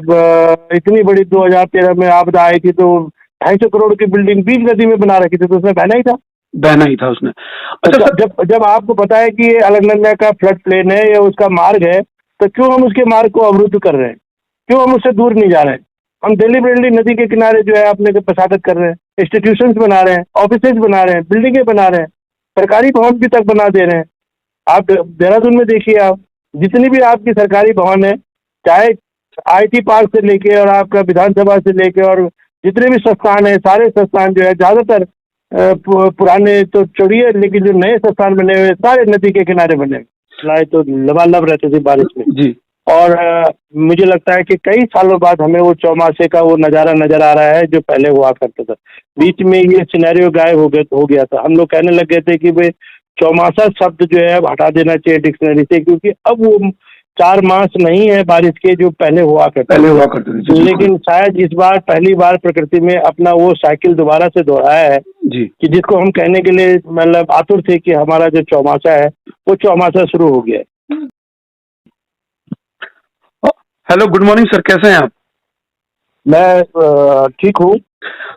अब इतनी बड़ी 2013 में आपदा आई थी तो 250 करोड़ की बिल्डिंग बीच नदी में बना रखी थी, तो उसमें बहना ही था। बहना ही था उसने। तो अच्छा जब जब आपको पता है कि ये अलकनंदा का फ्लड प्लेन है या उसका मार्ग है, तो क्यों हम उसके मार्ग को अवरुद्ध कर रहे हैं? क्यों हम उससे दूर नहीं जा रहे हैं? हम डेलीबरेटली नदी के किनारे जो है अपने को प्रसारित कर रहे हैं, इंस्टीट्यूशंस बना रहे हैं, ऑफिसेज बना रहे हैं, बिल्डिंगें बना रहे हैं, सरकारी भवन भी तक बना दे रहे हैं। आप देहरादून में देखिए, आप जितनी भी आपकी सरकारी भवन है, चाहे आईटी पार्क से लेके और आपका विधानसभा से लेके और जितने भी संस्थान है, सारे संस्थान जो है ज्यादातर पुराने तो छोड़िए, लेकिन जो नए संस्थान बने हुए सारे नदी के किनारे बने हुए, लाए तो लबालब रहते थे बारिश में जी। और मुझे लगता है कि कई सालों बाद हमें वो चौमासे का वो नज़ारा नजर आ रहा है जो पहले हुआ करता था। बीच में ये सिनेरियो गायब हो गया था। हम लोग कहने लग गए थे कि भाई चौमासा शब्द जो है अब हटा देना चाहिए डिक्शनरी से, क्योंकि अब वो 4 मास नहीं है बारिश के जो पहले हुआ करते थे। लेकिन शायद इस बार पहली बार प्रकृति में अपना वो साइकिल दोबारा से दोहराया है जी। कि जिसको हम कहने के लिए मतलब आतुर थे कि हमारा जो चौमासा है वो चौमासा शुरू हो गया है। हेलो, गुड मॉर्निंग सर, कैसे हैं आप? मैं ठीक हूँ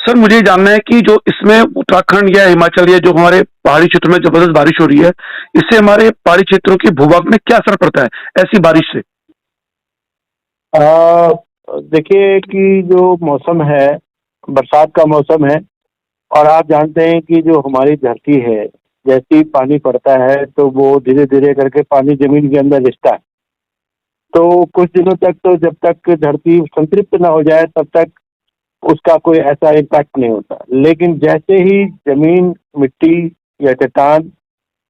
सर। मुझे जानना है कि जो इसमें उत्तराखंड या हिमाचल या जो हमारे पहाड़ी क्षेत्र में जबरदस्त बारिश हो रही है, इससे हमारे पहाड़ी क्षेत्रों के भूभाग में क्या असर पड़ता है ऐसी बारिश से? देखिए कि जो मौसम है, बरसात का मौसम है, और आप जानते हैं कि जो हमारी धरती है, जैसे ही पानी पड़ता है तो वो धीरे धीरे करके पानी जमीन के अंदर रिसता है। तो कुछ दिनों तक तो जब तक धरती संतृप्त ना हो जाए तब तक उसका कोई ऐसा इम्पैक्ट नहीं होता, लेकिन जैसे ही जमीन, मिट्टी या चट्टान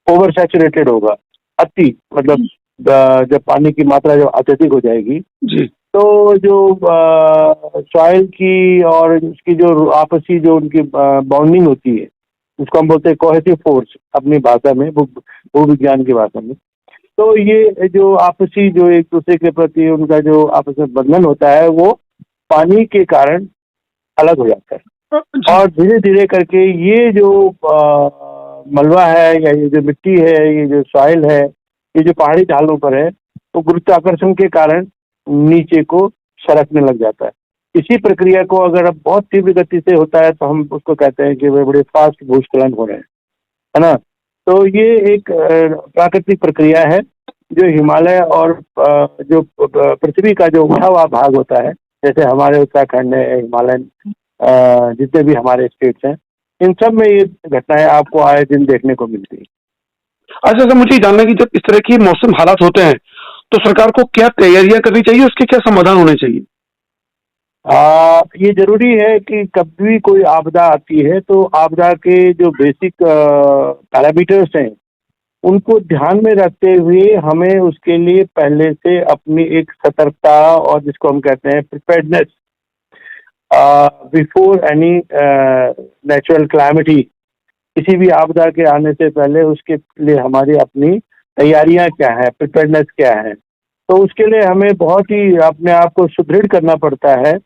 ओवर सैचुरेटेड होगा, अति मतलब जब पानी की मात्रा जब अत्यधिक हो जाएगी जी। तो जो सॉइल की और उसकी जो आपसी जो उनकी बॉन्डिंग होती है, उसको हम बोलते हैं कोहेसिव फोर्स अपनी भाषा में, भूविज्ञान की भाषा में। तो ये जो आपसी जो एक दूसरे के प्रति उनका जो आपस में बंधन होता है वो पानी के कारण अलग हो जाता है, और धीरे धीरे करके ये जो मलबा है या ये जो मिट्टी है, ये जो सॉइल है, ये जो पहाड़ी ढालों पर है, तो गुरुत्वाकर्षण के कारण नीचे को सरकने लग जाता है। इसी प्रक्रिया को अगर अब बहुत तीव्र गति से होता है तो हम उसको कहते हैं कि वे बड़े फास्ट भूस्खलन हो रहे हैं, है ना। तो ये एक प्राकृतिक प्रक्रिया है जो हिमालय और जो पृथ्वी का जो उठा हुआ भाग होता है, जैसे हमारे उत्तराखंड है, हिमालयन जितने भी हमारे स्टेट्स हैं, इन सब में ये घटनाएं आपको आए दिन देखने को मिलती है। अच्छा सर, मुझे जानना है कि जब इस तरह की मौसम हालात होते हैं तो सरकार को क्या तैयारियां करनी चाहिए, उसके क्या समाधान होने चाहिए? ये जरूरी है कि कभी भी कोई आपदा आती है तो आपदा के जो बेसिक पैरामीटर्स हैं उनको ध्यान में रखते हुए हमें उसके लिए पहले से अपनी एक सतर्कता, और जिसको हम कहते हैं preparedness before any natural calamity, किसी भी आपदा के आने से पहले उसके लिए हमारी अपनी तैयारियां क्या है, प्रिपेयर्डनेस क्या है। तो उसके लिए हमें बहुत ही अपने आप को सुदृढ़ करना पड़ता है।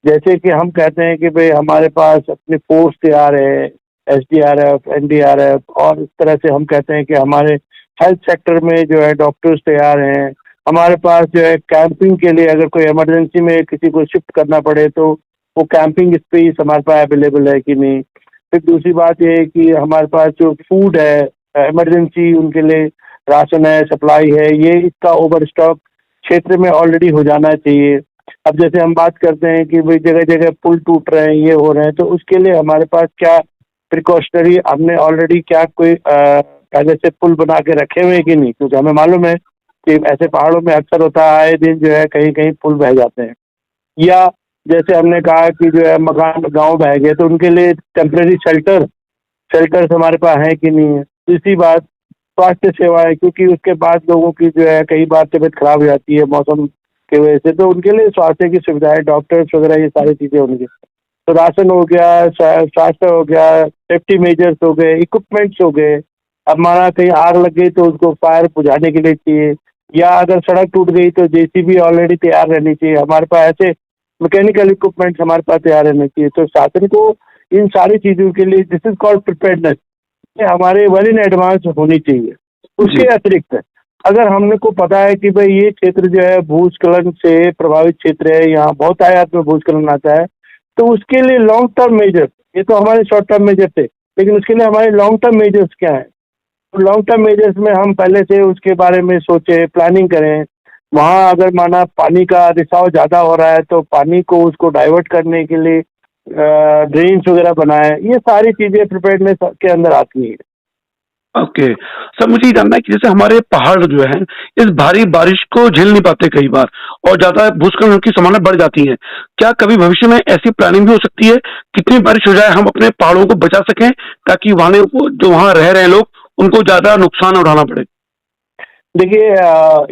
जैसे कि हम कहते हैं कि भाई हमारे पास अपनी फोर्स तैयार है, SDRF, NDRF, और इस तरह से हम कहते हैं कि हमारे हेल्थ सेक्टर में जो है डॉक्टर्स तैयार हैं। हमारे पास जो है कैंपिंग के लिए अगर कोई इमरजेंसी में किसी को शिफ्ट करना पड़े तो वो कैंपिंग स्पेस हमारे पास अवेलेबल है कि नहीं। फिर दूसरी बात ये है कि हमारे पास जो फूड है, इमरजेंसी उनके लिए राशन है, सप्लाई है, ये इसका ओवर स्टॉक क्षेत्र में ऑलरेडी हो जाना चाहिए। अब जैसे हम बात करते हैं कि भाई जगह जगह पुल टूट रहे हैं, ये हो रहे हैं, तो उसके लिए हमारे पास क्या प्रिकॉशनरी हमने ऑलरेडी क्या कोई पहले से पुल बना के रखे हुए हैं कि नहीं, क्योंकि हमें मालूम है कि ऐसे पहाड़ों में अक्सर होता है आए दिन जो है कहीं कहीं पुल बह जाते हैं, या जैसे हमने कहा कि जो है मकान गांव बह गए तो उनके लिए टेम्परेरी शेल्टर्स हमारे पास है कि नहीं है। तीसरी बात स्वास्थ्य सेवाएं, क्योंकि उसके बाद लोगों की जो है कई बार तबीयत खराब हो जाती है मौसम की वजह से, तो उनके लिए स्वास्थ्य की सुविधाएं, डॉक्टर्स वगैरह, ये सारी चीजें होंगी। तो राशन हो गया, स्वास्थ्य हो गया, सेफ्टी मेजर्स हो गए, इक्विपमेंट्स हो गए। अब हमारा कहीं आग लग गई तो उसको फायर बुझाने के लिए चाहिए, या अगर सड़क टूट गई तो JCB ऑलरेडी तैयार रहनी चाहिए। हमारे पास ऐसे मैकेनिकल इक्विपमेंट्स हमारे पास तैयार रहने चाहिए। तो शासन को इन सारी चीजों के लिए, दिस इज कॉल्ड प्रिपेयर्डनेस, हमारे वेल इन एडवांस होनी चाहिए। उसके अतिरिक्त अगर हमने को पता है कि भाई ये क्षेत्र जो है भूस्खलन से प्रभावित क्षेत्र है, यहाँ बहुत आयात में भूस्खलन आता है, तो उसके लिए लॉन्ग टर्म मेजर, ये तो हमारे शॉर्ट टर्म मेजर थे, लेकिन उसके लिए हमारे लॉन्ग टर्म मेजर्स क्या है? तो लॉन्ग टर्म मेजर्स में हम पहले से उसके बारे में सोचें, प्लानिंग करें। वहाँ अगर माना पानी का रिसाव ज़्यादा हो रहा है तो पानी को उसको डाइवर्ट करने के लिए ड्रेन्स वगैरह बनाएं। ये सारी चीज़ें प्रिपेयर्डनेस के अंदर आती हैं। ओके सर, मुझे ये जानना है कि जैसे हमारे पहाड़ जो है इस भारी बारिश को झेल नहीं पाते कई बार, और ज्यादा भूस्खलन की संभावना बढ़ जाती है। क्या कभी भविष्य में ऐसी प्लानिंग भी हो सकती है, कितनी बारिश हो जाए हम अपने पहाड़ों को बचा सकें, ताकि वहां जो वहां रह रहे हैं लोग उनको ज्यादा नुकसान उठाना पड़े? देखिए,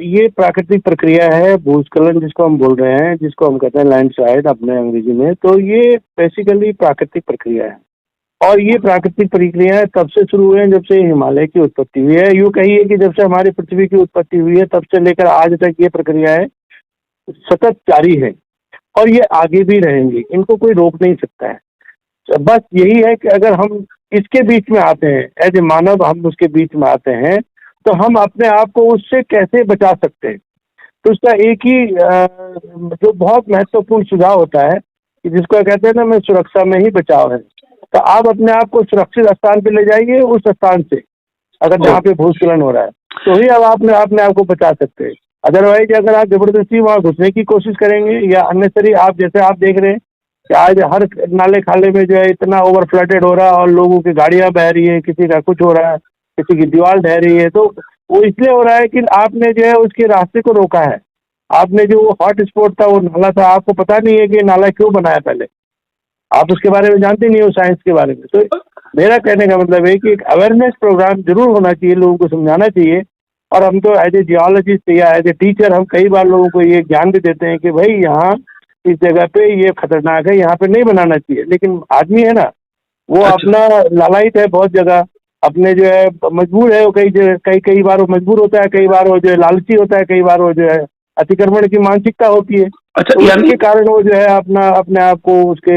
ये प्राकृतिक प्रक्रिया है भूस्खलन जिसको हम बोल रहे हैं, जिसको हम कहते हैं लैंडस्लाइड अपने अंग्रेजी में। तो ये बेसिकली प्राकृतिक प्रक्रिया है, और ये प्राकृतिक प्रक्रियाएं तब से शुरू हुए हैं जब से हिमालय की उत्पत्ति हुई है। यूँ कहिए कि जब से हमारी पृथ्वी की उत्पत्ति हुई है तब से लेकर आज तक ये प्रक्रियाएं सतत जारी है, और ये आगे भी रहेंगी, इनको कोई रोक नहीं सकता है। तो बस यही है कि अगर हम इसके बीच में आते हैं, एज ए मानव हम उसके बीच में आते हैं, तो हम अपने आप को उससे कैसे बचा सकते हैं। तो उसका एक ही जो बहुत महत्वपूर्ण सुझाव होता है कि जिसको कहते हैं ना, मैं सुरक्षा में ही बचाव है। तो आप अपने आप को सुरक्षित स्थान पे ले जाइए, उस स्थान से अगर जहाँ पे भूस्खलन हो रहा है, तो ही अब आप अपने आप को बचा सकते हैं। अदरवाइज अगर आप जबरदस्ती वहाँ घुसने की कोशिश करेंगे या अननेसेसरी, आप जैसे आप देख रहे हैं कि आज हर नाले खाले में जो है इतना ओवर फ्लडेड हो रहा है, और लोगों की गाड़ियाँ बह रही है, किसी का कुछ हो रहा है, किसी की दीवार ढह रही है। तो वो इसलिए हो रहा है कि आपने जो है उसके रास्ते को रोका है। आपने जो हॉट स्पॉट था, वो नाला था, आपको पता नहीं है कि नाला क्यों बनाया पहले, आप उसके बारे में जानते नहीं हो, साइंस के बारे में। तो मेरा कहने का मतलब है कि एक अवेयरनेस प्रोग्राम जरूर होना चाहिए, लोगों को समझाना चाहिए। और हम तो एज ए जियोलॉजिस्ट या एज ए टीचर हम कई बार लोगों को ये ज्ञान भी देते हैं कि भाई यहाँ इस जगह पे ये खतरनाक है, यहाँ पे नहीं बनाना चाहिए। लेकिन आदमी है ना, वो अपना लालायित है बहुत जगह, अपने जो है मजबूर है, वो कई बार वो मजबूर होता है, कई बार वो जो है लालची होता है, कई बार वो जो है अतिक्रमण की मानसिकता होती है। अच्छा, तो इसके कारण वो जो है अपने आप को उसके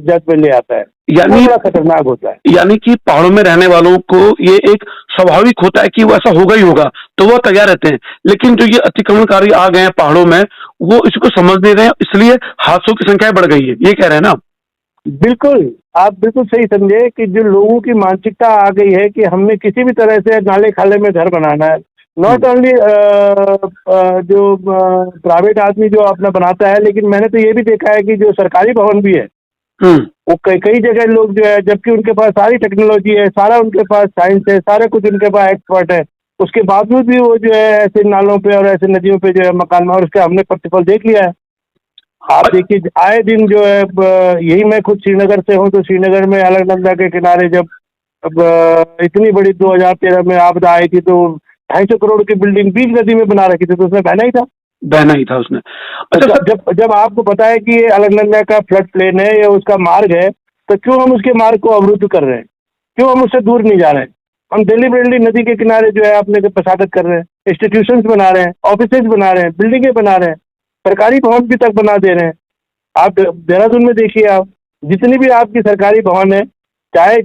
जद में ले आता है, यानी बड़ा खतरनाक होता है। यानी कि पहाड़ों में रहने वालों को ये एक स्वाभाविक होता है कि वो ऐसा होगा ही होगा, तो वो तैयार रहते हैं। लेकिन जो ये अतिक्रमणकारी आ गए हैं पहाड़ों में, वो इसको समझ नहीं रहे हैं, इसलिए हादसों की संख्या बढ़ गई है, ये कह रहे हैं ना? बिल्कुल, आप बिल्कुल सही समझे कि जो लोगों की मानसिकता आ गई है कि हमने किसी भी तरह से नाले खाले में घर बनाना है। नॉट ओनली जो प्राइवेट आदमी जो अपना बनाता है, लेकिन मैंने तो ये भी देखा है कि जो सरकारी भवन भी है, वो कई जगह लोग जो है, जबकि उनके पास सारी टेक्नोलॉजी है, सारा उनके पास साइंस है, सारे कुछ उनके पास एक्सपर्ट है, उसके बावजूद भी वो जो है ऐसे नालों पे और ऐसे नदियों पे जो है मकान, और उसका हमने प्रतिफल देख लिया है। आप देखिए आए दिन जो है यही, मैं खुद श्रीनगर से हूँ, तो श्रीनगर में अलकनंदा के किनारे जब इतनी बड़ी 2013 में आपदा आई थी, तो 250 करोड़ की बिल्डिंग बीच नदी में बना रखी थी, तो उसमें बहना ही था उसने। अच्छा, जब आपको पता है कि ये अलकनंदा का फ्लड प्लेन है या उसका मार्ग है, तो क्यों हम उसके मार्ग को अवरुद्ध कर रहे हैं? क्यों हम उससे दूर नहीं जा रहे हैं? हम डेलीबरेटली नदी के किनारे जो है अपने प्रसादत कर रहे हैं, इंस्टीट्यूशंस बना रहे हैं, ऑफिसेज बना रहे हैं, बिल्डिंगें बना रहे हैं, सरकारी भवन भी तक बना दे रहे हैं। आप देहरादून में देखिए, आप जितनी भी आपकी सरकारी भवन है, चाहे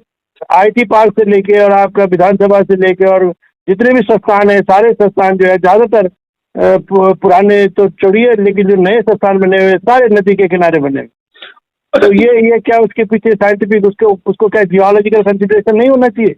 IT पार्क से लेके और आपका विधानसभा से लेके और जितने भी संस्थान है, सारे संस्थान जो है ज्यादातर पुराने तो छोड़िए, लेकिन जो नए संस्थान बने हुए सारे नदी के किनारे बने हुए। तो ये क्या उसके पीछे साइंटिफिक उसको क्या जियोलॉजिकल कंसिडरेशन नहीं होना चाहिए?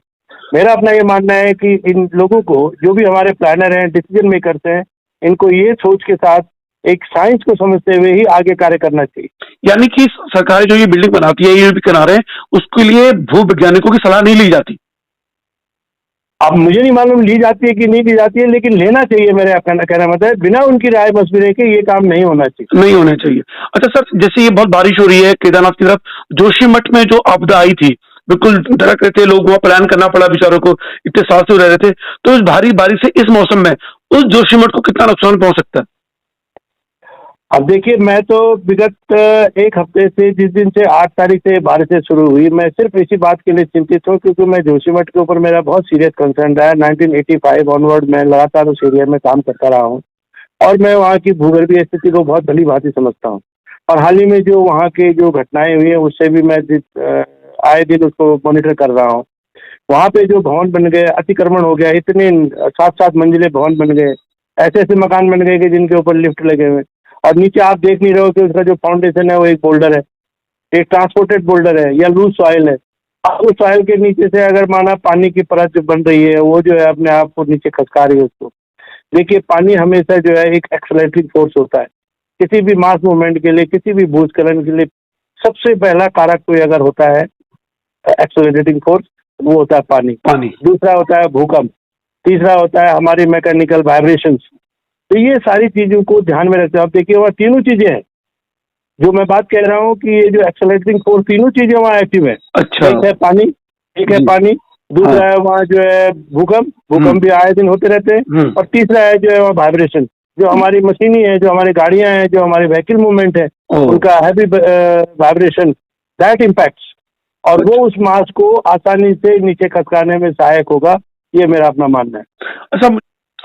मेरा अपना ये मानना है कि इन लोगों को, जो भी हमारे प्लानर हैं, डिसीजन मेकर्स हैं, इनको ये सोच के साथ एक साइंस को समझते हुए ही आगे कार्य करना चाहिए। यानी कि सरकार जो ये बिल्डिंग बनाती है, ये भी किनारे, उसके लिए भू वैज्ञानिकों की सलाह नहीं ली जाती? अब मुझे नहीं मालूम ली जाती है कि नहीं ली जाती है, लेकिन लेना चाहिए। मेरे कहना मतलब बिना उनकी राय मशविरे के ये काम नहीं होना चाहिए, नहीं होना चाहिए। अच्छा सर, जैसे ये बहुत बारिश हो रही है केदारनाथ की तरफ, जोशीमठ में जो आपदा आई थी, बिल्कुल धड़क रहे थे लोग, वहां प्लान करना पड़ा बेचारों को, इतने साल से रह रहे थे। तो इस भारी बारिश से इस मौसम में उस जोशीमठ को कितना नुकसान पहुंच सकता है? अब देखिए, मैं तो विगत एक हफ्ते से, जिस दिन से 8 तारीख से बारिशें शुरू हुई, मैं सिर्फ इसी बात के लिए चिंतित हूँ क्योंकि मैं जोशीमठ के ऊपर मेरा बहुत सीरियस कंसर्न रहा है। 1985 ऑनवर्ड मैं लगातार उस एरिया में काम करता रहा हूँ, और मैं वहाँ की भूगर्भीय स्थिति को बहुत भली भांति समझता हूँ। और हाल ही में जो वहाँ के जो घटनाएं हुई हैं, उससे भी मैं आए दिन उसको मॉनिटर कर रहा हूँ। वहाँ पे जो भवन बन गए, अतिक्रमण हो गया, इतने 7-7 मंजिले भवन बन गए, ऐसे ऐसे मकान बन गए कि जिनके ऊपर लिफ्ट लगे हुए, और नीचे आप देख नहीं रहे हो कि उसका जो फाउंडेशन है वो एक बोल्डर है, एक ट्रांसपोर्टेड बोल्डर है या लूज सॉइल है। अब उस सॉइल के नीचे से अगर माना पानी की परत जो बन रही है वो जो है अपने आप को नीचे खसका रही है उसको। देखिए, पानी हमेशा जो है एक एक्सेलरेटिंग फोर्स होता है किसी भी मास मूवमेंट के लिए, किसी भी भूस्खलन के लिए। सबसे पहला कारक कोई अगर होता है एक्सेलरेटिंग फोर्स, वो होता है पानी। दूसरा होता है भूकंप, तीसरा होता है हमारी मैकेनिकल वाइब्रेशंस। तो ये सारी चीजों को ध्यान में रखते हैं। आप देखिए, वहाँ तीनों चीजें हैं जो मैं बात कह रहा हूँ कि ये जो एक्सेलरेटिंग फोर्स, तीनों चीजें वहाँ एक्टिव है। अच्छा। एक है पानी, दूसरा है वहाँ जो है भूकंप भी आए दिन होते रहते हैं, और तीसरा है जो है वहाँ वाइब्रेशन, जो हमारी मशीनी है, जो हमारी गाड़ियां हैं, जो हमारे व्हीकल मूवमेंट है, उनका हैवी वाइब्रेशन दैट इम्पैक्ट्स, और वो उस मास को आसानी से नीचे खसकाने में सहायक होगा। ये मेरा अपना मानना है। अच्छा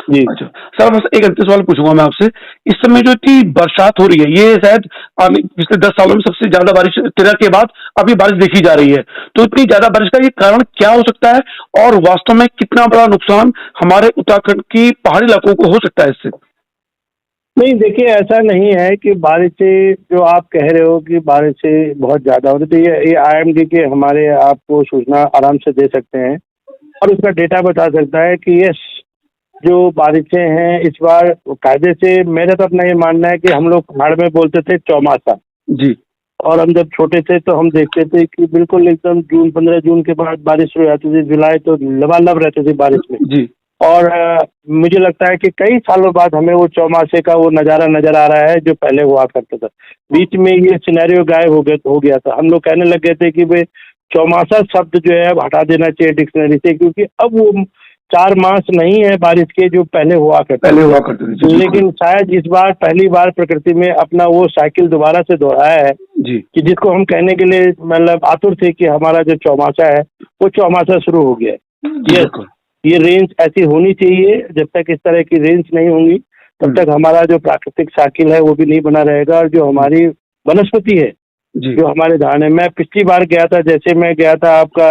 जी। अच्छा सर, बस एक अंतिम सवाल पूछूंगा मैं आपसे। इस समय जो इतनी बरसात हो रही है, ये शायद पिछले 10 सालों में सबसे ज्यादा बारिश 13 के बाद अभी बारिश देखी जा रही है। तो इतनी ज्यादा बारिश का ये कारण क्या हो सकता है, और वास्तव में कितना बड़ा नुकसान हमारे उत्तराखंड की पहाड़ी इलाकों को हो सकता है इससे? नहीं, देखिए, ऐसा नहीं है कि बारिश से, जो आप कह रहे हो कि बारिश से बहुत ज्यादा हो रही, तो ये IMD के हमारे आपको सूचना आराम से दे सकते हैं, और उसका डेटा बता सकता है कि यस, जो बारिशें हैं इस बार कायदे से, मेरा तो अपना ये मानना है कि हम लोग पहाड़ में बोलते थे चौमासा जी, और हम जब छोटे थे तो हम देखते थे कि बिल्कुल एकदम 15 जून के बाद बारिश शुरू हो जाती थी, जुलाई तो लबालब रहते थे बारिश में जी। और मुझे लगता है कि कई सालों बाद हमें वो चौमासे का वो नज़ारा नजर आ रहा है जो पहले हुआ करता था। बीच में ये सिनेरियो गायब हो गया था। हम लोग कहने लग गए थे कि भाई चौमासा शब्द जो है हटा देना चाहिए डिक्शनरी से, क्योंकि अब वो 4 मास नहीं है बारिश के जो पहले हुआ करते थे। लेकिन शायद इस बार पहली बार प्रकृति में अपना वो साइकिल दोबारा से दोहराया है जी, कि जिसको हम कहने के लिए मतलब आतुर थे कि हमारा जो चौमासा है वो चौमासा शुरू हो गया है। ये रेंज ऐसी होनी चाहिए। जब तक इस तरह की रेंज नहीं होंगी तब तक हमारा जो प्राकृतिक साइकिल है वो भी नहीं बना रहेगा, और जो हमारी वनस्पति है, जो हमारे धान है। मैं पिछली बार गया था, जैसे मैं गया था आपका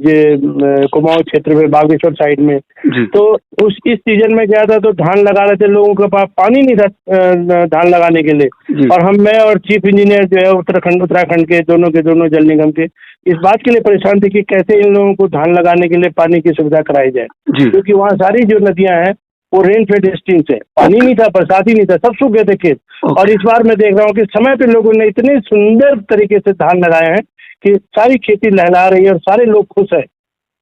ये कुमाऊं क्षेत्र में, बागेश्वर साइड में, तो इस सीजन में गया था तो धान लगा रहे थे, लोगों के पास पानी नहीं था धान लगाने के लिए, और मैं और चीफ इंजीनियर जो है उत्तराखंड के दोनों जल निगम के इस बात के लिए परेशान थे कि कैसे इन लोगों को धान लगाने के लिए पानी की सुविधा कराई जाए, क्योंकि वहाँ सारी जो नदियां हैं वो रेन फेड स्ट्रीम से, पानी नहीं था, बरसात ही नहीं था, सब सूख गए थे खेत। और इस बार मैं देख रहा हूँ कि समय पे लोगों ने इतने सुंदर तरीके से धान लगाए हैं कि सारी खेती लहला रही है और सारे लोग खुश हैं।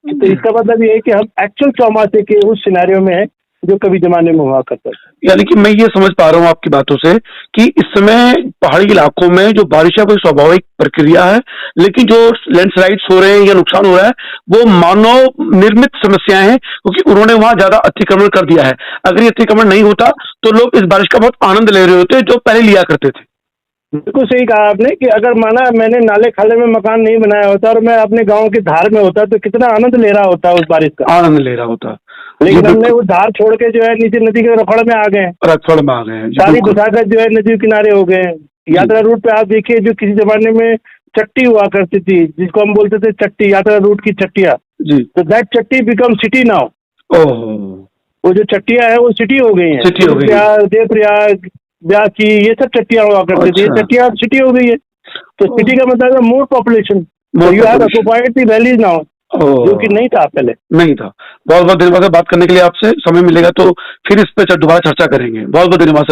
तो इसका मतलब ये है कि हम एक्चुअल चौमासे के उस सिनेरियो में है जो कभी जमाने में हुआ करता है। यानी कि मैं ये समझ पा रहा हूँ आपकी बातों से कि इस समय पहाड़ी इलाकों में जो बारिश है कोई स्वाभाविक प्रक्रिया है, लेकिन जो लैंडस्लाइड्स हो रहे हैं या नुकसान हो रहा है वो मानव निर्मित समस्याएं हैं, क्योंकि उन्होंने वहां ज्यादा अतिक्रमण कर दिया है। अगर ये अतिक्रमण नहीं होता तो लोग इस बारिश का बहुत आनंद ले रहे होते जो पहले लिया करते थे। बिल्कुल सही कहा आपने कि अगर माना मैंने नाले खाले में मकान नहीं बनाया होता और मैं अपने गांव की धार में होता तो कितना आनंद ले रहा होता उस बारिश का, आनंद ले रहा होता। लेकिन हमने वो धार छोड़ के जो है नीचे नदी के रफड़ में आ गए, सारी बसाखत जो है नदी किनारे हो गए। यात्रा रूट पे आप देखिए, जो किसी जमाने में चट्टी हुआ करती थी जिसको हम बोलते थे चट्टी, यात्रा रूट की चट्टिया, तो that Chatti become city now. वो जो चट्टिया है वो सिटी हो गई है, देवप्रयाग, ब्यासी, ये सब चट्टियां हुआ करती थी, चट्टियां सिटी हो गई है। तो सिटी का मतलब है more population, you have occupied the valleys now, जो कि नहीं था पहले। नहीं था। बहुत बहुत धन्यवाद बात करने के लिए आपसे। समय मिलेगा तो फिर इस पर दोबारा चर्चा करेंगे। बहुत बहुत धन्यवाद।